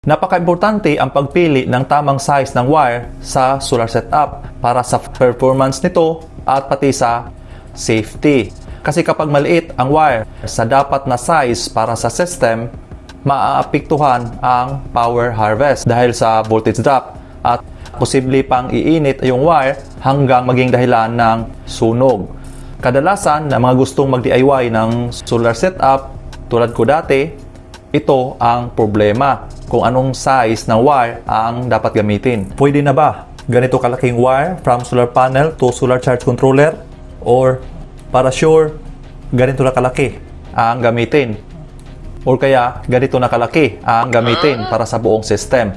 Napaka-importante ang pagpili ng tamang size ng wire sa solar setup para sa performance nito at pati sa safety. Kasi kapag maliit ang wire sa dapat na size para sa system, maaapektuhan ang power harvest dahil sa voltage drop at posible pang iinit yung wire hanggang maging dahilan ng sunog. Kadalasan na mga gustong mag-DIY ng solar setup tulad ko dati, ito ang problema kung anong size ng wire ang dapat gamitin. Pwede na ba ganito kalaking wire from solar panel to solar charge controller? Or para sure, ganito na kalaki ang gamitin? Or kaya ganito na kalaki ang gamitin para sa buong system?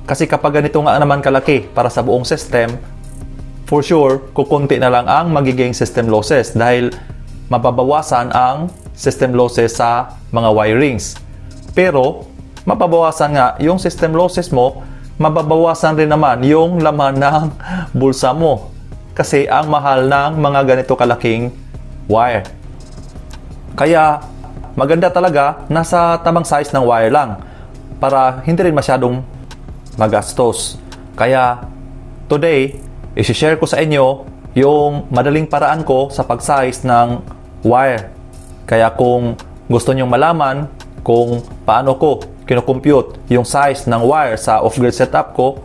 Kasi kapag ganito nga naman kalaki para sa buong system, for sure, kukunti na lang ang magiging system losses dahil mababawasan ang system losses sa mga wirings. Pero mababawasan nga yung system losses mo, mababawasan rin naman yung laman ng bulsa mo. Kasi ang mahal ng mga ganito kalaking wire. Kaya maganda talaga nasa tamang size ng wire lang para hindi rin masyadong magastos. Kaya today, i-share ko sa inyo yung madaling paraan ko sa pag-size ng wire. Kaya kung gusto nyong malaman kung paano ko kino-compute yung size ng wire sa off-grid setup ko,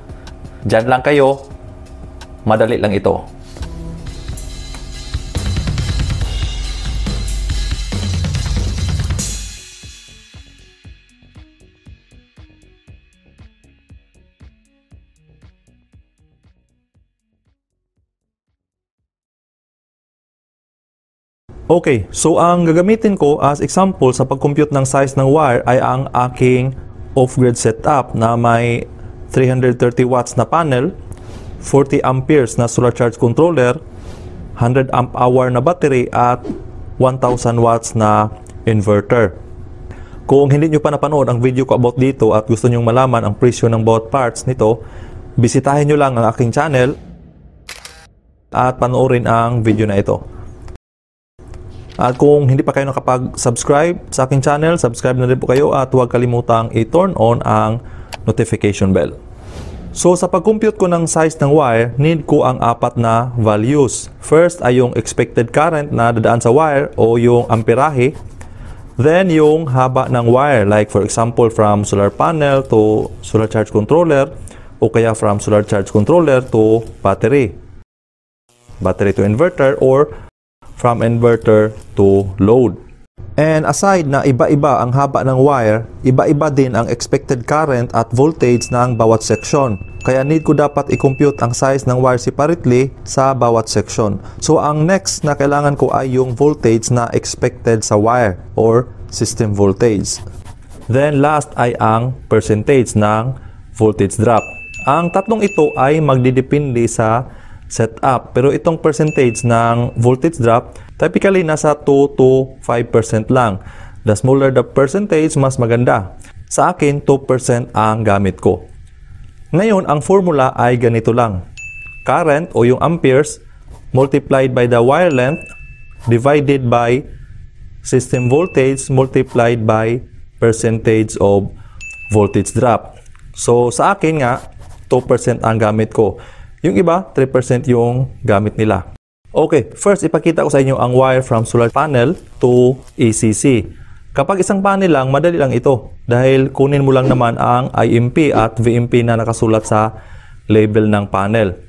dyan lang kayo. Madali lang ito. Okay, so ang gagamitin ko as example sa pag-compute ng size ng wire ay ang aking off-grid setup na may 330 watts na panel, 40 amperes na solar charge controller, 100 amp hour na battery at 1000 watts na inverter. Kung hindi nyo pa napanood ang video ko about dito at gusto nyo malaman ang presyo ng bawat parts nito, bisitahin nyo lang ang aking channel at panoorin ang video na ito. At kung hindi pa kayo nakapag-subscribe sa aking channel, subscribe na rin po kayo at huwag kalimutang i-turn on ang notification bell. So sa pag-compute ko ng size ng wire, need ko ang apat na values. First ay yung expected current na dadaan sa wire o yung amperahe. Then yung haba ng wire, like for example from solar panel to solar charge controller o kaya from solar charge controller to battery. Battery to inverter or from inverter to load. And aside na iba-iba ang haba ng wire, iba-iba din ang expected current at voltage ng bawat section. Kaya need ko dapat i-compute ang size ng wire separately sa bawat section. So ang next na kailangan ko ay yung voltage na expected sa wire or system voltage. Then last ay ang percentage ng voltage drop. Ang tatlong ito ay magdidepende sa setup. Pero itong percentage ng voltage drop, typically nasa 2 to 5% lang. The smaller the percentage, mas maganda. Sa akin, 2% ang gamit ko. Ngayon, ang formula ay ganito lang. Current o yung amperes multiplied by the wire length divided by system voltage multiplied by percentage of voltage drop. So, sa akin nga, 2% ang gamit ko. Yung iba, 3% yung gamit nila. Okay, first ipakita ko sa inyo ang wire from solar panel to ACC. Kapag isang panel lang, madali lang ito. Dahil kunin mo lang naman ang IMP at VMP na nakasulat sa label ng panel.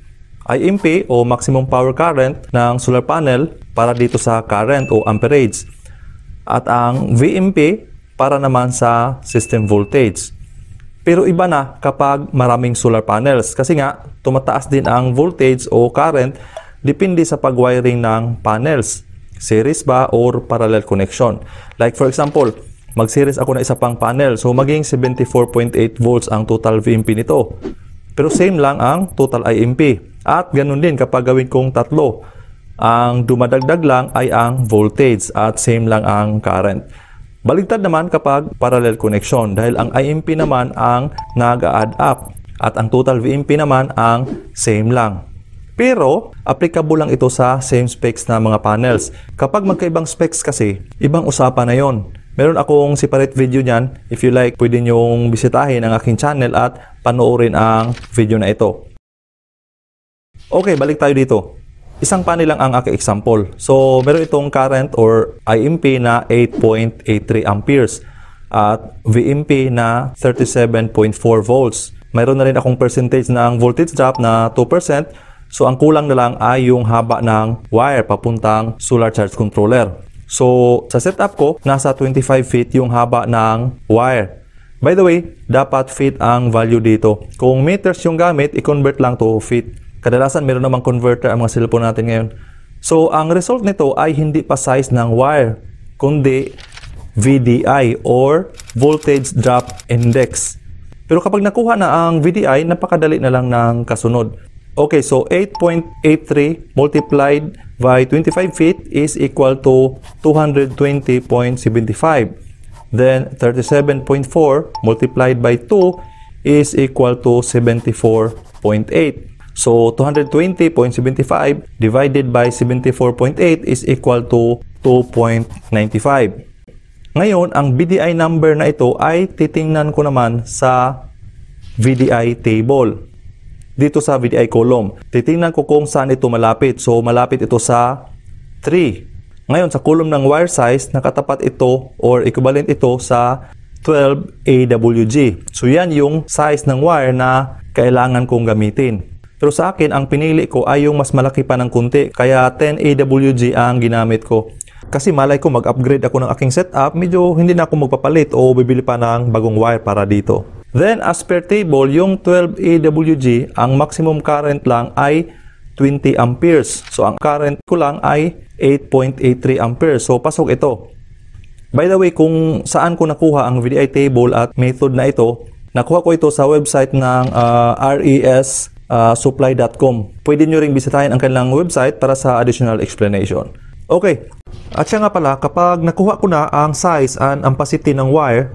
IMP o maximum power current ng solar panel para dito sa current o amperage. At ang VMP para naman sa system voltage. Pero iba na kapag maraming solar panels kasi nga tumataas din ang voltage o current depende sa pag-wiring ng panels. Series ba or parallel connection. Like for example, mag-series ako na isa pang panel. So maging 74.8 volts ang total VMP nito. Pero same lang ang total IMP. At ganun din kapag gawin kong tatlo. Ang dumadagdag lang ay ang voltage at same lang ang current. Baligtad naman kapag parallel connection dahil ang IMP naman ang nag-add up at ang total VMP naman ang same lang. Pero, applicable lang ito sa same specs na mga panels. Kapag magkaibang specs kasi, ibang usapan na yon. Meron akong separate video niyan. If you like, pwede nyong bisitahin ang aking channel at panoorin ang video na ito. Okay, balik tayo dito. Isang panel lang ang aking example. So, meron itong current or IMP na 8.83 amperes at VMP na 37.4 volts. Meron na rin akong percentage ng voltage drop na 2%. So, ang kulang na lang ay yung haba ng wire papuntang solar charge controller. So, sa setup ko, nasa 25 feet yung haba ng wire. By the way, dapat feet ang value dito. Kung meters yung gamit, i-convert lang to feet. Kadalasan, meron namang converter ang mga cellphone natin ngayon. So, ang result nito ay hindi pa size ng wire, kundi VDI or Voltage Drop Index. Pero kapag nakuha na ang VDI, napakadali na lang ng kasunod. Okay, so 8.83 multiplied by 25 feet is equal to 220.75. Then 37.4 multiplied by 2 is equal to 74.8. So 220.75 divided by 74.8 is equal to 2.95. Ngayon, ang VDI number na ito ay titingnan ko naman sa VDI table. Dito sa VDI column, titingnan ko kung saan ito malapit. So, malapit ito sa 3. Ngayon, sa column ng wire size, nakatapat ito or equivalent ito sa 12 AWG. So, yan yung size ng wire na kailangan kong gamitin. Pero sa akin, ang pinili ko ay yung mas malaki pa ng kunti. Kaya 10 AWG ang ginamit ko. Kasi malay ko mag-upgrade ako ng aking setup, medyo hindi na ako magpapalit o bibili pa ng bagong wire para dito. Then, as per table, yung 12 AWG, ang maximum current lang ay 20 amperes. So, ang current ko lang ay 8.83 amperes. So, pasok ito. By the way, kung saan ko nakuha ang VDI table at method na ito, nakuha ko ito sa website ng ressupply.com. Pwede nyo ring bisitahin ang kanilang website para sa additional explanation. Okay. At siya nga pala, kapag nakuha ko na ang size and ampacity ng wire,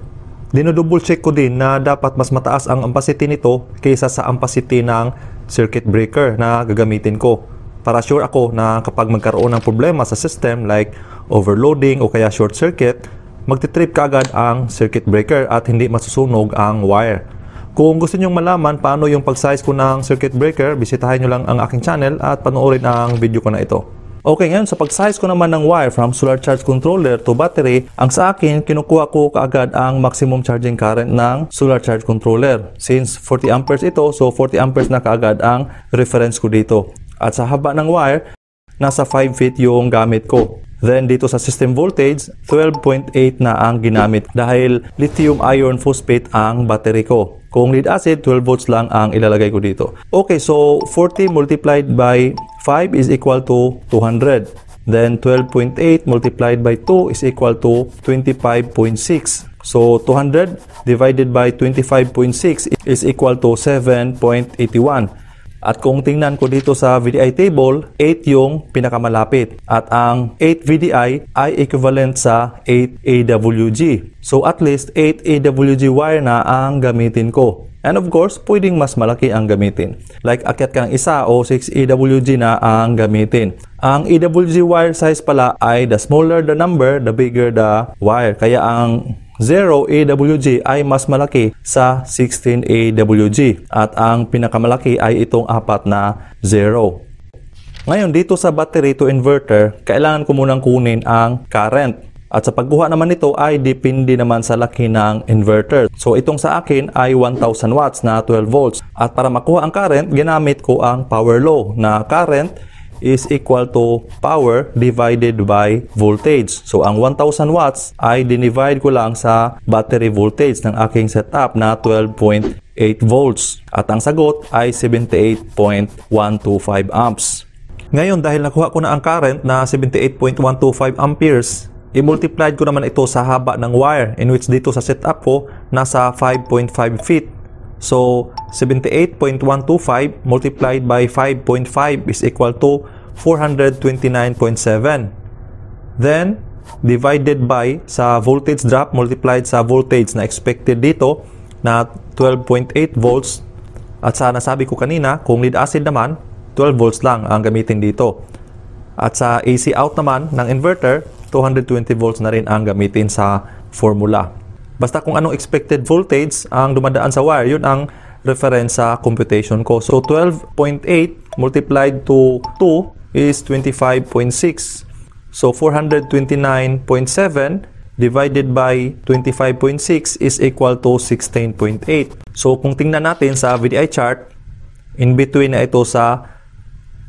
dinodouble check ko din na dapat mas mataas ang ampacity nito kaysa sa ampacity ng circuit breaker na gagamitin ko. Para sure ako na kapag magkaroon ng problema sa system like overloading o kaya short circuit, magtitrip kaagad ang circuit breaker at hindi masusunog ang wire. Kung gusto nyong malaman paano yung pag-size ko ng circuit breaker, bisitahin nyo lang ang aking channel at panoorin ang video ko na ito. Okay, ngayon sa pag-size ko naman ng wire from solar charge controller to battery, ang sa akin, kinukuha ko kaagad ang maximum charging current ng solar charge controller. Since 40 amperes ito, so 40 amperes na kaagad ang reference ko dito. At sa haba ng wire, nasa 5 feet yung gamit ko. Then dito sa system voltage, 12.8 na ang ginamit dahil lithium iron phosphate ang battery ko. Kung lead acid, 12 volts lang ang ilalagay ko dito. Okay, so 40 multiplied by 5 is equal to 200. Then 12.8 multiplied by 2 is equal to 25.6. So 200 divided by 25.6 is equal to 7.81. At kung tingnan ko dito sa VDI table, 8 yung pinakamalapit. At ang 8 VDI ay equivalent sa 8 AWG. So at least 8 AWG wire na ang gamitin ko. And of course, pwedeng mas malaki ang gamitin. Like akyat ka ng isa o 6 AWG na ang gamitin. Ang AWG wire size pala ay the smaller the number, the bigger the wire. Kaya ang 0 AWG ay mas malaki sa 16 AWG at ang pinakamalaki ay itong 4 na 0. Ngayon dito sa battery to inverter, kailangan ko munang kunin ang current. At sa pagkuha naman nito ay depende naman sa laki ng inverter. So itong sa akin ay 1000 watts na 12 volts. At para makuha ang current, ginamit ko ang power law na current is equal to power divided by voltage. So, ang 1000 watts ay dinivide ko lang sa battery voltage ng aking setup na 12.8 volts. At ang sagot ay 78.125 amps. Ngayon, dahil nakuha ko na ang current na 78.125 amperes, i-multiplied ko naman ito sa haba ng wire in which dito sa setup ko nasa 5.5 feet. So, 78.125 multiplied by 5.5 is equal to 429.7. Then, divided by sa voltage drop multiplied sa voltage na expected dito na 12.8 volts. At sa nasabi ko kanina, kung lead acid naman, 12 volts lang ang gamitin dito. At sa AC out naman ng inverter, 220 volts na rin ang gamitin sa formula. Basta kung anong expected voltage ang dumadaan sa wire, yun ang reference sa computation ko. So 12.8 multiplied to 2 is 25.6. So 429.7 divided by 25.6 is equal to 16.8. So kung tingnan natin sa VDI chart, in between na ito sa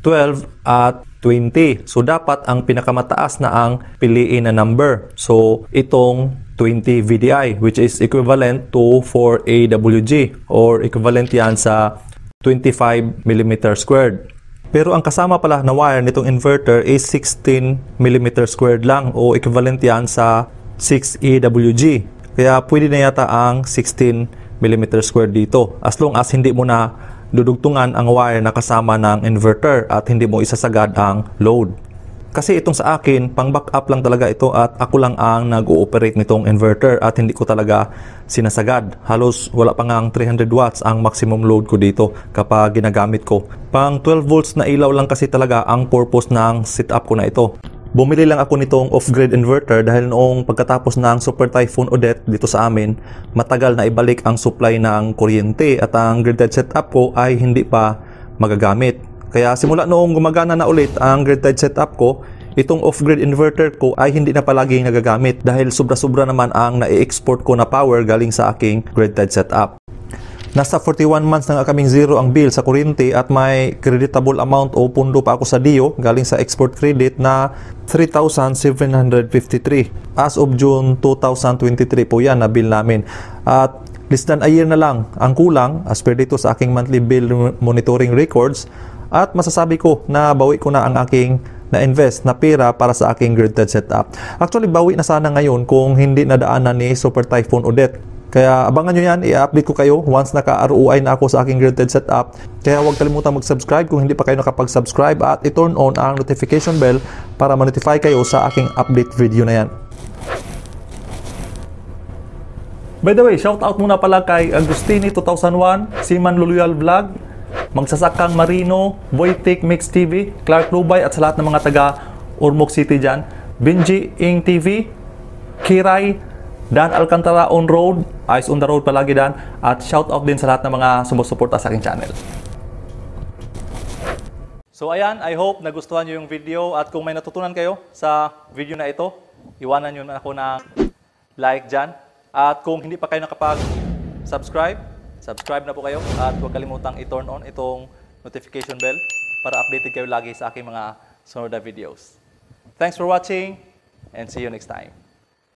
12 at 20. So dapat ang pinakamataas na ang piliin na number. So itong 20 VDI, which is equivalent to 4 AWG, or equivalent yan sa 25 mm squared. Pero ang kasama pala na wire nitong inverter is 16 mm squared lang, o equivalent yan sa 6 AWG. Kaya pwede na yata ang 16 mm squared dito, as long as hindi mo na dudugtungan ang wire na kasama ng inverter at hindi mo isasagad ang load. Kasi itong sa akin, pang backup lang talaga ito at ako lang ang nag-ooperate nitong inverter at hindi ko talaga sinasagad. Halos wala pa nga 300 watts ang maximum load ko dito kapag ginagamit ko. Pang 12 volts na ilaw lang kasi talaga ang purpose ng setup ko na ito. Bumili lang ako nitong off-grid inverter dahil noong pagkatapos ng Super Typhoon Odette dito sa amin, matagal na ibalik ang supply ng kuryente at ang grid-tied setup ko ay hindi pa magagamit. Kaya simula noong gumagana na ulit ang grid-tied setup ko, itong off-grid inverter ko ay hindi na palaging nagagamit dahil sobra-sobra naman ang na-export ko na power galing sa aking grid-tied setup. Nasa 41 months na nga kaming zero ang bill sa kuryente at may creditable amount o pundo pa ako sa DIO galing sa export credit na 3,753. As of June 2023 po yan na bill namin. At less than a year na lang ang kulang as per dito sa aking monthly bill monitoring records, at masasabi ko na bawi ko na ang aking na-invest na pera para sa aking grid-tied setup. Actually, bawi na sana ngayon kung hindi nadaanan ni Super Typhoon Odette. Kaya abangan nyo yan, i-update ko kayo once naka-ROI na ako sa aking grid-tied setup. Kaya huwag kalimutan mag-subscribe kung hindi pa kayo nakapag-subscribe at i-turn on ang notification bell para ma-notify kayo sa aking update video na yan. By the way, shout out muna pala kay Agustini 2001, Siman Loyal Vlog, Magsasakang Marino, Voitic Mix TV, Clark Lubay at sa lahat ng mga taga Ormoc City dyan, Benji Ing TV, Kiray, Dan Alcantara on road, eyes on the road palagi Dan, at shout out din sa lahat ng mga sumusuporta sa aking channel. So ayan, I hope nagustuhan nyo yung video at kung may natutunan kayo sa video na ito, iwanan nyo na ako ng like dyan. At kung hindi pa kayo nakapag-subscribe, subscribe na po kayo at huwag kalimutang i-turn on itong notification bell para updated kayo lagi sa aking mga sunod na videos. Thanks for watching and see you next time.